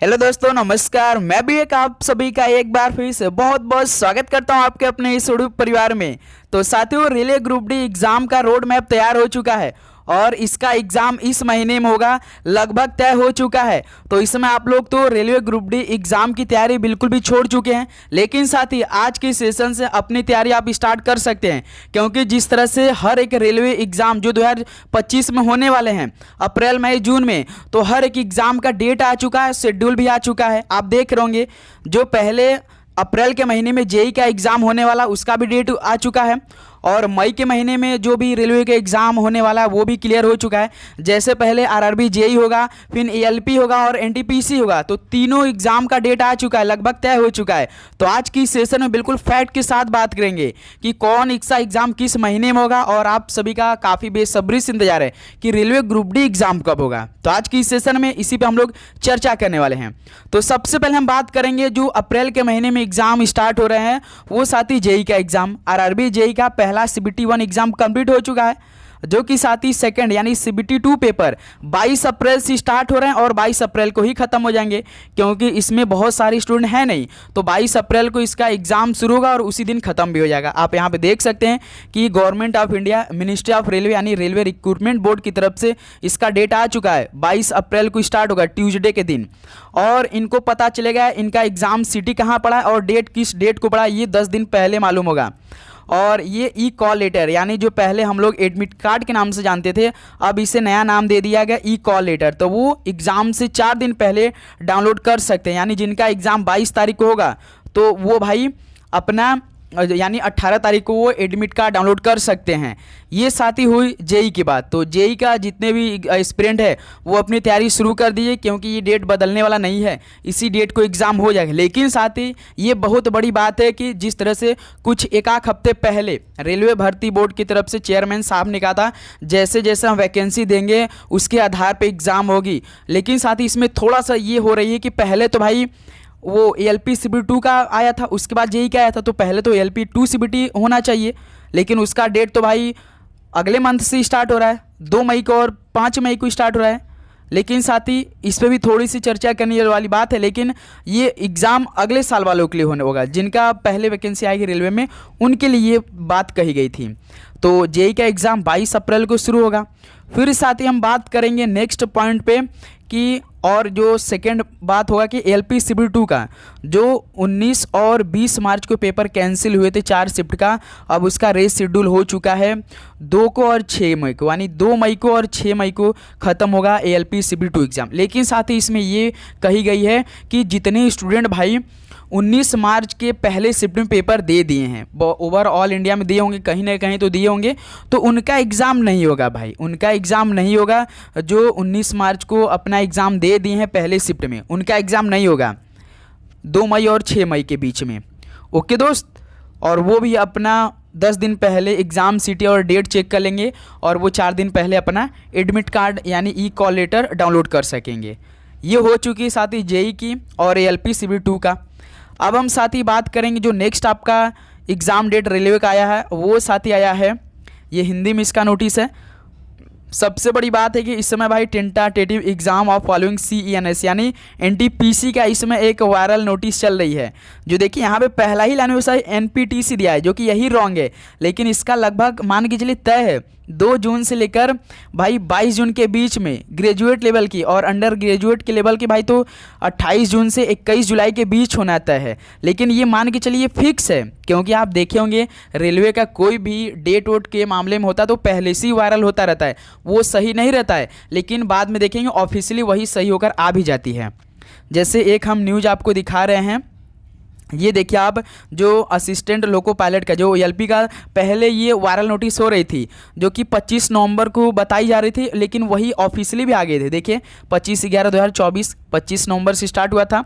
Hello दोस्तों, नमस्कार। मैं भी एक आप सभी का एक बार फिर से बहुत बहुत स्वागत करता हूं आपके अपने इस यूट्यूब परिवार में। तो साथियों, रेलवे ग्रुप डी एग्ज़ाम का रोड मैप तैयार हो चुका है और इसका एग्ज़ाम इस महीने में होगा, लगभग तय हो चुका है। तो इसमें आप लोग तो रेलवे ग्रुप डी एग्ज़ाम की तैयारी बिल्कुल भी छोड़ चुके हैं, लेकिन साथ ही आज के सेशन से अपनी तैयारी आप स्टार्ट कर सकते हैं, क्योंकि जिस तरह से हर एक रेलवे एग्ज़ाम जो 2025 में होने वाले हैं, अप्रैल मई जून में, तो हर एक एग्ज़ाम का डेट आ चुका है, शेड्यूल भी आ चुका है। आप देख रहे होंगे जो पहले अप्रैल के महीने में जेई का एग्ज़ाम होने वाला, उसका भी डेट आ चुका है, और मई के महीने में जो भी रेलवे का एग्ज़ाम होने वाला है वो भी क्लियर हो चुका है। जैसे पहले आरआरबी जेई होगा, फिर एएलपी होगा और एनटीपीसी होगा, तो तीनों एग्ज़ाम का डेट आ चुका है, लगभग तय हो चुका है। तो आज की सेशन में बिल्कुल फैक्ट के साथ बात करेंगे कि कौन सा एग्ज़ाम किस महीने में होगा, और आप सभी का काफ़ी बेसब्री से इंतजार है कि रेलवे ग्रुप डी एग्ज़ाम कब होगा। तो आज की सेशन में इसी पर हम लोग चर्चा करने वाले हैं। तो सबसे पहले हम बात करेंगे जो अप्रैल के महीने में एग्ज़ाम स्टार्ट हो रहे हैं, वो साथी जेई का एग्ज़ाम। आरआरबी जेई का पहला सीबीटी 1 एग्जाम कंप्लीट हो चुका है, जो कि साथ ही सेकंड यानी सीबीटी 2 पेपर 22 अप्रैल से स्टार्ट हो रहे हैं और 22 अप्रैल को ही खत्म हो जाएंगे, क्योंकि इसमें बहुत सारे स्टूडेंट हैं नहीं। तो 22 अप्रैल को इसका एग्जाम शुरू होगा और उसी दिन खत्म भी हो जाएगा। आप यहां पे देख सकते हैं कि government of India ministry of railway यानी रेलवे रिक्रूटमेंट बोर्ड की तरफ से इसका डेट आ चुका है। 22 अप्रैल को स्टार्ट होगा ट्यूसडे के दिन, और इनको पता चलेगा इनका एग्जाम सिटी कहाँ पड़ा और डेट किस डेट को पड़ा, ये 10 दिन पहले मालूम होगा। और ये ई कॉल लेटर यानी जो पहले हम लोग एडमिट कार्ड के नाम से जानते थे, अब इसे नया नाम दे दिया गया ई कॉल लेटर। तो वो एग्ज़ाम से 4 दिन पहले डाउनलोड कर सकते हैं, यानी जिनका एग्ज़ाम 22 तारीख को होगा तो वो भाई अपना यानी 18 तारीख को वो एडमिट कार्ड डाउनलोड कर सकते हैं। ये साथ ही हुई जेई की बात। तो जेई का जितने भी एस्पिरेंट है वो अपनी तैयारी शुरू कर दीजिए, क्योंकि ये डेट बदलने वाला नहीं है, इसी डेट को एग्ज़ाम हो जाएगा। लेकिन साथ ही ये बहुत बड़ी बात है कि जिस तरह से कुछ एक आध हफ्ते पहले रेलवे भर्ती बोर्ड की तरफ से चेयरमैन साहब ने कहा था जैसे जैसे हम वैकेंसी देंगे उसके आधार पर एग्ज़ाम होगी, लेकिन साथ ही इसमें थोड़ा सा ये हो रही है कि पहले तो भाई वो एएलपी सीबीटी 2 का आया था, उसके बाद जेई का आया था, तो पहले तो एएलपी 2 सीबीटी होना चाहिए, लेकिन उसका डेट तो भाई अगले मंथ से स्टार्ट हो रहा है, 2 मई को और 5 मई को स्टार्ट हो रहा है। लेकिन साथ ही इस पर भी थोड़ी सी चर्चा करने वाली बात है, लेकिन ये एग्ज़ाम अगले साल वालों के लिए होने होगा, जिनका पहले वैकेंसी आएगी रेलवे में उनके लिए ये बात कही गई थी। तो जेई का एग्ज़ाम 22 अप्रैल को शुरू होगा। फिर साथ ही हम बात करेंगे नेक्स्ट पॉइंट पे कि और जो सेकेंड बात होगा कि एएलपी सीबीटी 2 का जो 19 और 20 मार्च को पेपर कैंसिल हुए थे 4 शिफ्ट का, अब उसका रेस शेड्यूल हो चुका है 2 को और 6 मई को, यानी 2 मई को और 6 मई को ख़त्म होगा एएलपी सीबीटी 2 एग्ज़ाम। लेकिन साथ ही इसमें ये कही गई है कि जितने स्टूडेंट भाई 19 मार्च के पहले शिफ्ट में पेपर दे दिए हैं, ओवरऑल इंडिया में दिए होंगे, कहीं ना कहीं तो दिए होंगे, तो उनका एग्ज़ाम नहीं होगा भाई, उनका एग्ज़ाम नहीं होगा। जो 19 मार्च को अपना एग्ज़ाम दे दिए हैं पहले शिफ्ट में, उनका एग्ज़ाम नहीं होगा 2 मई और 6 मई के बीच में। ओके दोस्त, और वो भी अपना 10 दिन पहले एग्ज़ाम सिटी और डेट चेक कर लेंगे, और वो 4 दिन पहले अपना एडमिट कार्ड यानी ई कॉल लेटर डाउनलोड कर सकेंगे। ये हो चुकी है साथ ही जेई की और एएलपी सीबीटी 2 का। अब हम साथ ही बात करेंगे जो नेक्स्ट आपका एग्ज़ाम डेट रेलवे का आया है, वो साथ ही आया है, ये हिंदी में इसका नोटिस है। सबसे बड़ी बात है कि इस समय भाई टेंटाटिव एग्जाम ऑफ फॉलोइंग CENS यानी एनटीपीसी का इसमें एक वायरल नोटिस चल रही है। जो देखिए यहाँ पे पहला ही लाइन में NPTC दिया है, जो कि यही रॉन्ग है, लेकिन इसका लगभग मान के चलिए तय है 2 जून से लेकर भाई 22 जून के बीच में ग्रेजुएट लेवल की, और अंडर ग्रेजुएट के लेवल की भाई तो 28 जून से 21 जुलाई के बीच होना तय है। लेकिन ये मान के चलिए फिक्स है, क्योंकि आप देखे होंगे रेलवे का कोई भी डेट वोट के मामले में होता तो पहले से ही वायरल होता रहता है, वो सही नहीं रहता है, लेकिन बाद में देखेंगे ऑफिशियली वही सही होकर आ भी जाती है। जैसे एक हम न्यूज़ आपको दिखा रहे हैं, ये देखिए आप, जो असिस्टेंट लोको पायलट का जो एएलपी का पहले ये वायरल नोटिस हो रही थी, जो कि 25 नवंबर को बताई जा रही थी, लेकिन वही ऑफिशियली भी आ गए थे। देखिए 25/11/2024 25 नवंबर से स्टार्ट हुआ था,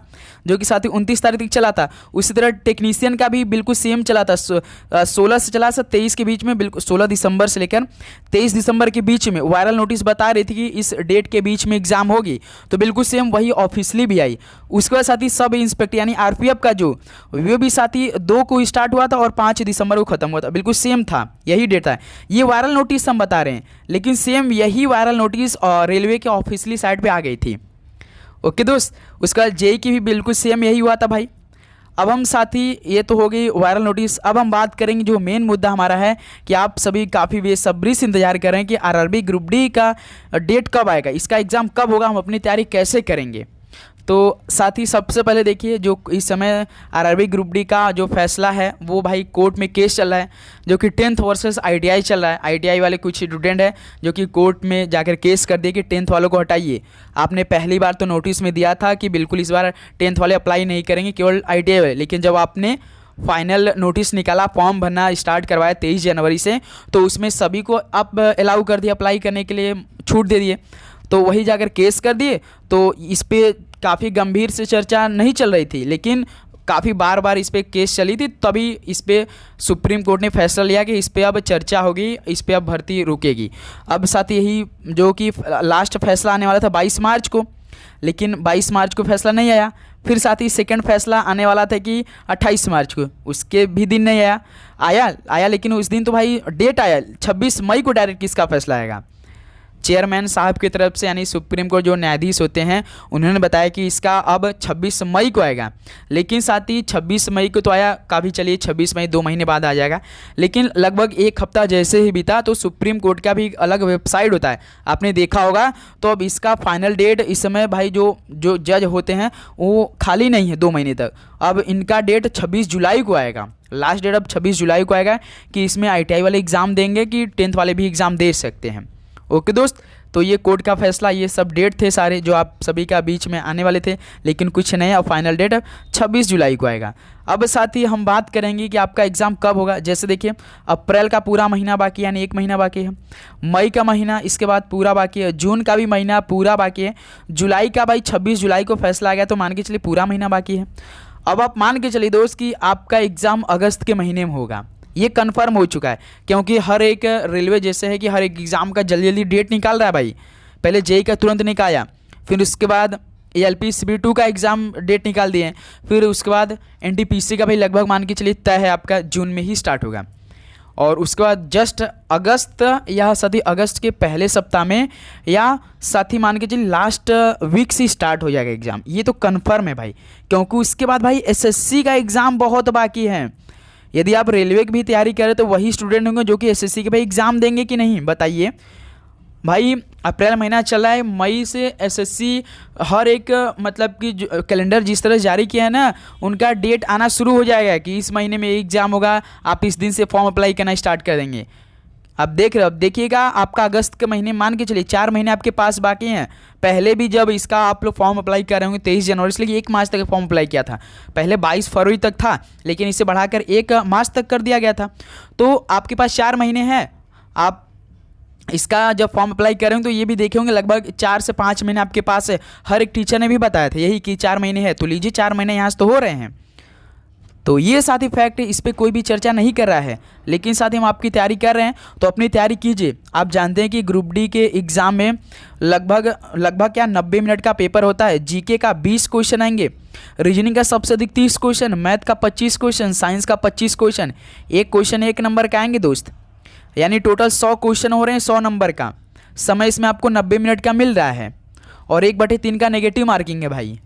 जो कि साथ ही 29 तारीख तक चला था। उसी तरह टेक्नीशियन का भी बिल्कुल सेम चला था, 16 से चला था 23 के बीच में, बिल्कुल 16 दिसंबर से लेकर 23 दिसंबर के बीच में वायरल नोटिस बता रही थी कि इस डेट के बीच में एग्जाम होगी, तो बिल्कुल सेम वही ऑफिशियली भी आई। उसके बाद साथ ही सब इंस्पेक्टर यानी आरपीएफ का जो वो भी साथ ही 2 को स्टार्ट हुआ था और 5 दिसंबर को खत्म हुआ था, बिल्कुल सेम था, यही डेट था। ये वायरल नोटिस हम बता रहे हैं, लेकिन सेम यही वायरल नोटिस रेलवे के ऑफिशियली साइट पे आ गई थी। ओके दोस्त, उसका जेई की भी बिल्कुल सेम यही हुआ था भाई। अब हम साथी, ये तो हो गई वायरल नोटिस। अब हम बात करेंगे जो मेन मुद्दा हमारा है कि आप सभी काफ़ी बेसब्री से इंतजार कर रहे हैं कि आरआरबी ग्रुप डी का डेट कब आएगा, इसका एग्ज़ाम कब होगा, हम अपनी तैयारी कैसे करेंगे। तो साथी सबसे पहले देखिए, जो इस समय आरआरबी ग्रुप डी का जो फैसला है वो भाई कोर्ट में केस चल रहा है, जो कि 10th वर्सेस आईटीआई चल रहा है। आईटीआई वाले कुछ स्टूडेंट हैं जो कि कोर्ट में जाकर केस कर दिए कि 10th वालों को हटाइए। आपने पहली बार तो नोटिस में दिया था कि बिल्कुल इस बार 10th वाले अप्लाई नहीं करेंगे, केवल आईटीआई वाले, लेकिन जब आपने फाइनल नोटिस निकाला, फॉर्म भरना स्टार्ट करवाया 23 जनवरी से, तो उसमें सभी को आप अलाउ कर दिए, अप्लाई करने के लिए छूट दे दिए। तो वही जाकर केस कर दिए। तो इस पर काफ़ी गंभीर से चर्चा नहीं चल रही थी, लेकिन काफ़ी बार बार इस पर केस चली थी, तभी इस पर सुप्रीम कोर्ट ने फैसला लिया कि इस पर अब चर्चा होगी, इस पर अब भर्ती रुकेगी। अब साथ यही जो कि लास्ट फैसला आने वाला था 22 मार्च को, लेकिन 22 मार्च को फैसला नहीं आया। फिर साथ ही सेकंड फैसला आने वाला था कि 28 मार्च को, उसके भी दिन नहीं आया, लेकिन उस दिन तो भाई डेट आया 26 मई को डायरेक्ट किसका फैसला आएगा। चेयरमैन साहब की तरफ से, यानी सुप्रीम कोर्ट जो न्यायाधीश होते हैं, उन्होंने बताया कि इसका अब 26 मई को आएगा। लेकिन साथ ही 26 मई को तो आया, काफ़ी चलिए 26 मई 2 महीने बाद आ जाएगा, लेकिन लगभग एक हफ्ता जैसे ही बीता तो सुप्रीम कोर्ट का भी अलग वेबसाइट होता है, आपने देखा होगा। तो अब इसका फाइनल डेट इस समय भाई जो जज होते हैं वो खाली नहीं है 2 महीने तक। अब इनका डेट 26 जुलाई को आएगा, लास्ट डेट अब 26 जुलाई को आएगा कि इसमें आईटीआई वाले एग्ज़ाम देंगे कि 10th वाले भी एग्ज़ाम दे सकते हैं। ओके दोस्त, तो ये कोर्ट का फैसला, ये सब डेट थे सारे जो आप सभी का बीच में आने वाले थे, लेकिन कुछ नहीं। अब फाइनल डेट 26 जुलाई को आएगा। अब साथ ही हम बात करेंगे कि आपका एग्ज़ाम कब होगा। जैसे देखिए, अप्रैल का पूरा महीना बाकी है, यानी 1 महीना बाकी है, मई का महीना इसके बाद पूरा बाकी है, जून का भी महीना पूरा बाकी है, जुलाई का भाई 26 जुलाई को फैसला आ गया, तो मान के चलिए पूरा महीना बाकी है। अब आप मान के चलिए दोस्त कि आपका एग्ज़ाम अगस्त के महीने में होगा, ये कंफर्म हो चुका है, क्योंकि हर एक रेलवे जैसे है कि हर एक एग्ज़ाम का जल्दी जल्दी डेट निकाल रहा है भाई। पहले जेई का तुरंत निकाला, फिर उसके बाद ALPCB2 का एग्ज़ाम डेट निकाल दिए, फिर उसके बाद NTPC का भाई लगभग मान के चलिए तय है आपका जून में ही स्टार्ट होगा, और उसके बाद जस्ट अगस्त या साथ ही अगस्त के पहले सप्ताह में या साथ ही मान के चलिए लास्ट वीक से स्टार्ट हो जाएगा एग्ज़ाम। ये तो कन्फर्म है भाई, क्योंकि उसके बाद भाई SSC का एग्ज़ाम बहुत बाकी है। यदि आप रेलवे की भी तैयारी करें तो वही स्टूडेंट होंगे जो कि SSC के भाई एग्ज़ाम देंगे कि नहीं, बताइए भाई। अप्रैल महीना चल रहा है, मई से SSC हर एक मतलब कि कैलेंडर जिस तरह जारी किया है ना, उनका डेट आना शुरू हो जाएगा कि इस महीने में एग्ज़ाम होगा, आप इस दिन से फॉर्म अप्लाई करना स्टार्ट कर देंगे। अब देख रहे हो, अब देखिएगा आपका अगस्त के महीने मान के चलिए 4 महीने आपके पास बाकी हैं। पहले भी जब इसका आप लोग फॉर्म अप्लाई कर रहे होंगे 23 जनवरी से लेकर 1 मार्च तक फॉर्म अप्लाई किया था, पहले 22 फरवरी तक था, लेकिन इसे बढ़ाकर 1 मार्च तक कर दिया गया था। तो आपके पास 4 महीने हैं। आप इसका जब फॉर्म अप्लाई करेंगे तो ये भी देखे होंगे लगभग 4 से 5 महीने आपके पास है। हर एक टीचर ने भी बताया था यही कि 4 महीने है, तो लीजिए 4 महीने यहाँ से तो हो रहे हैं। तो ये साथी फैक्ट है, इस पर कोई भी चर्चा नहीं कर रहा है, लेकिन साथ ही हम आपकी तैयारी कर रहे हैं तो अपनी तैयारी कीजिए। आप जानते हैं कि ग्रुप डी के एग्ज़ाम में लगभग क्या 90 मिनट का पेपर होता है। जीके का 20 क्वेश्चन आएंगे, रीजनिंग का सबसे अधिक 30 क्वेश्चन, मैथ का 25 क्वेश्चन, साइंस का 25 क्वेश्चन। एक क्वेश्चन 1 नंबर का आएंगे दोस्त, यानी टोटल 100 क्वेश्चन हो रहे हैं 100 नंबर का। समय इसमें आपको 90 मिनट का मिल रहा है, और 1/3 का नेगेटिव मार्किंग है भाई।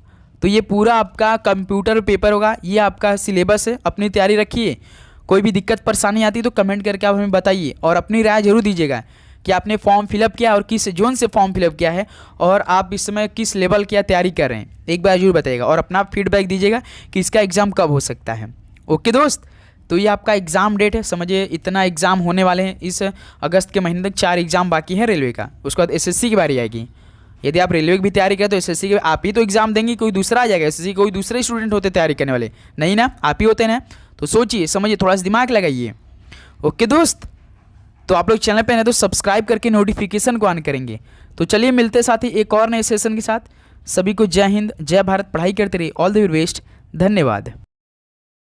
तो ये पूरा आपका कंप्यूटर पेपर होगा, ये आपका सिलेबस है। अपनी तैयारी रखिए, कोई भी दिक्कत परेशानी आती है तो कमेंट करके आप हमें बताइए, और अपनी राय जरूर दीजिएगा कि आपने फॉर्म फिलअप किया और किस जोन से फॉर्म फिलअप किया है, और आप इस समय किस लेवल की तैयारी कर रहे हैं, एक बार जरूर बताइएगा, और अपना फीडबैक दीजिएगा कि इसका एग्ज़ाम कब हो सकता है। ओके दोस्त, तो ये आपका एग्ज़ाम डेट है, समझिए इतना एग्ज़ाम होने वाले हैं इस अगस्त के महीने तक। 4 एग्ज़ाम बाकी हैं रेलवे का, उसके बाद SSC की बारी आएगी। यदि आप रेलवे की भी तैयारी करें तो SSC के आप ही तो एग्ज़ाम देंगे, कोई दूसरा आ जाएगा। SSC कोई दूसरे स्टूडेंट होते तैयारी करने वाले, नहीं ना, आप ही होते हैं ना। तो सोचिए समझिए, थोड़ा सा दिमाग लगाइए। ओके दोस्त, तो आप लोग चैनल पे हैं तो सब्सक्राइब करके नोटिफिकेशन को ऑन करेंगे। तो चलिए मिलते साथ ही एक और नए सेशन के साथ। सभी को जय हिंद, जय भारत, पढ़ाई करते रहिए, ऑल द वेरी बेस्ट, धन्यवाद।